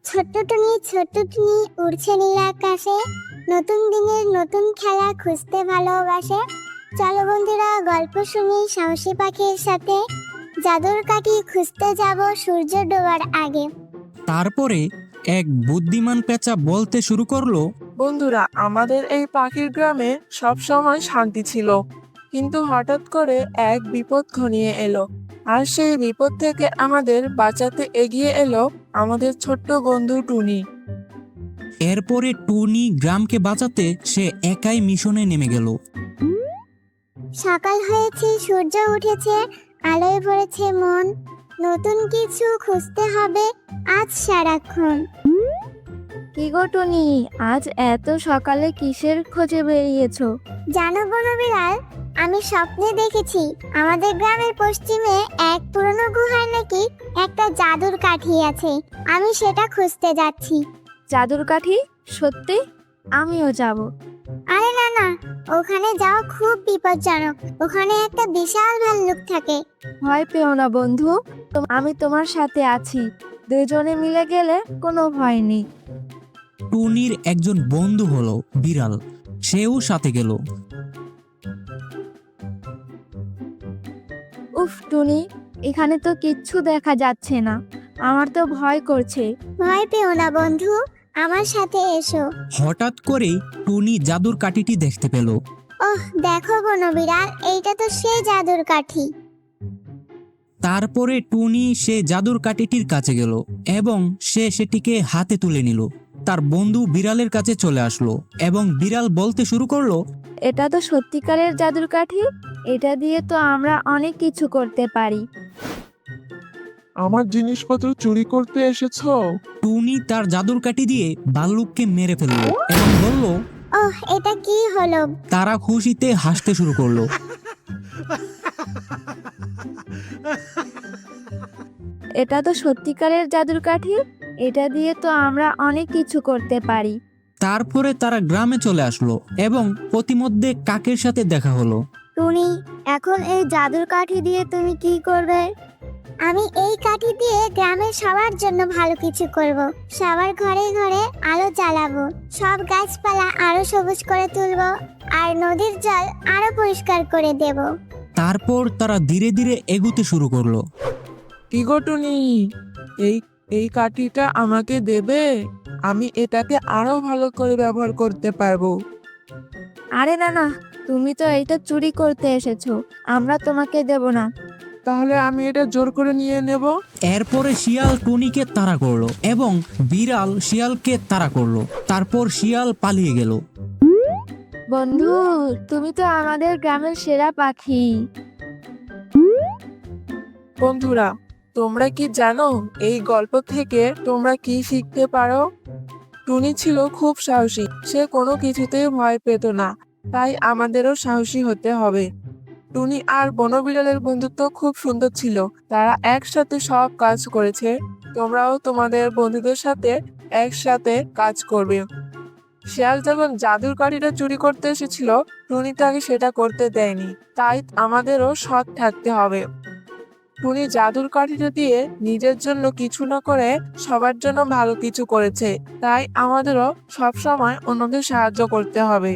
ছোট্ট টুনি উড়ছে নীল আকাশে, নতুন দিনের নতুন খেলা খুঁজতে ভালোবাসে। চলো বন্ধুরা, গল্প শুনি সাহসী পাখির সাথে। জাদুর কাঠি খুঁজতে যাব সূর্য ডোবার আগে। তারপরে এক বুদ্ধিমান পেঁচা বলতে শুরু করলো, বন্ধুরা, আমাদের এই পাখির গ্রামে সব সময় শান্তি ছিল, কিন্তু হঠাৎ করে এক বিপদ ঘনিয়ে এলো। আর সেই বিপদ থেকে আমাদের বাঁচাতে এগিয়ে এলো আমাদের ছোট্ট বন্ধু টুনি। এরপরে টুনি গ্রামকে বাঁচাতে সে একাই মিশনে নেমে গেল। সকাল হয়েছে, সূর্য উঠেছে, আলোয় ভরেছে মন। নতুন কিছু খুঁজতে হবে আজ সারাক্ষণ। কি গো টুনি, আজ এত সকালে কিসের খোঁজে বেরিয়েছো? জানো বনবিড়াল, আমি স্বপ্নে দেখেছি আমাদের গ্রামের পশ্চিমে এক পুরনো গুহায় নাকি একটা জাদুর কাঠি আছে। আমি সেটা খুঁজতে যাচ্ছি। জাদুর কাঠি? সত্যি? আমিও যাব। আরে না না, ওখানে যাওয়া খুব বিপজ্জনক। ওখানে একটা বিশাল ভাল্লুক থাকে। ভয় পেও না বন্ধু, আমি তোমার সাথে আছি। দুজনে মিলে গেলে কোনো ভয় নেই। টুনির একজন বন্ধু হলো বিড়াল, সেও সাথে গেল। উফ টুনি, এখানে তো কিচ্ছু দেখা যাচ্ছে না, আমার তো ভয় করছে। ভয় পেও না বন্ধু, আমার সাথে এসো। হঠাৎ করেই টুনি জাদুর কাঠিটি দেখতে পেল। ওহ দেখো বনবিড়াল, এইটা তো সেই জাদুর কাঠি। তারপরে টুনি সে জাদুর কাঠিটির কাছে গেল এবং সে সেটিকে হাতে তুলে নিল। তার বন্ধু বিড়ালের কাছে চলে আসলো এবং বিড়াল বলতে শুরু করলো, এটা তো সত্যিকারের জাদুর কাঠি। এটা দিয়ে তো আমরা অনেক কিছু করতে পারি। আমার জিনিসপত্র চুরি করতে এসেছো? টুনি তার জাদুর কাঠি দিয়ে ভাল্লুককে মেরে ফেললো এবং বলল, ওহ এটা কি হলো? তারা খুশিতে হাসতে শুরু করলো। এটা তো সত্যিকারের জাদুর কাঠি। এটা দিয়ে তো আমরা অনেক কিছু করতে পারি। তারপরে তারা গ্রামে চলে আসলো এবং প্রতিমধ্যে কাকের সাথে দেখা হলো। টুনি, এখন এই জাদুর কাঠি দিয়ে তুমি কি করবে? আমি এই কাঠি দিয়ে গ্রামের সবার জন্য ভালো কিছু করব। সবার ঘরে ঘরে আলো জ্বালাবো, সব গাছপালা আরো সবুজ করে তুলবো, আর নদীর জল আরো পরিষ্কার করে দেব। তারপর তারা ধীরে ধীরে এগুতে শুরু করলো। কি গো টুনি, এই এই কাঠিটা আমাকে দেবে? আমি এটাকে আরো ভালো করে ব্যবহার করতে পারবো। আরে না না, তুমি তো এইটা চুরি করতে এসেছো, আমরা তোমাকে দেব না। তাহলে আমি এটা জোর করে নিয়ে নেব। এরপরে শিয়াল টুনিকে তাড়া করলো এবং বিড়াল শিয়ালকে তাড়া করলো। তারপর শিয়াল পালিয়ে গেল। বন্ধু, তুমি তো আমাদের গ্রামের সেরা পাখি। বন্ধুরা, তোমরা কি জানো এই গল্প থেকে তোমরা কি শিখতে পারো? টুনি ছিল খুব সাহসী, সে কোনো কিছুতেই ভয় পেত না। তাই আমাদেরও সাহসী হতে হবে। টুনি আর বনবিড়ালের বন্ধুত্ব খুব সুন্দর ছিল, তারা একসাথে সব কাজ করেছে। তোমরাও তোমাদের বন্ধুদের সাথে একসাথে কাজ করবে। শিয়াল যখন জাদুর কাঠিটা চুরি করতে এসেছিল, টুনি তাকে সেটা করতে দেয়নি। তাই আমাদেরও সৎ থাকতে হবে। টুনি জাদুর কাঠিটা দিয়ে নিজের জন্য কিছু না করে সবার জন্য ভালো কিছু করেছে। তাই আমাদেরও সব সময় অন্যদের সাহায্য করতে হবে।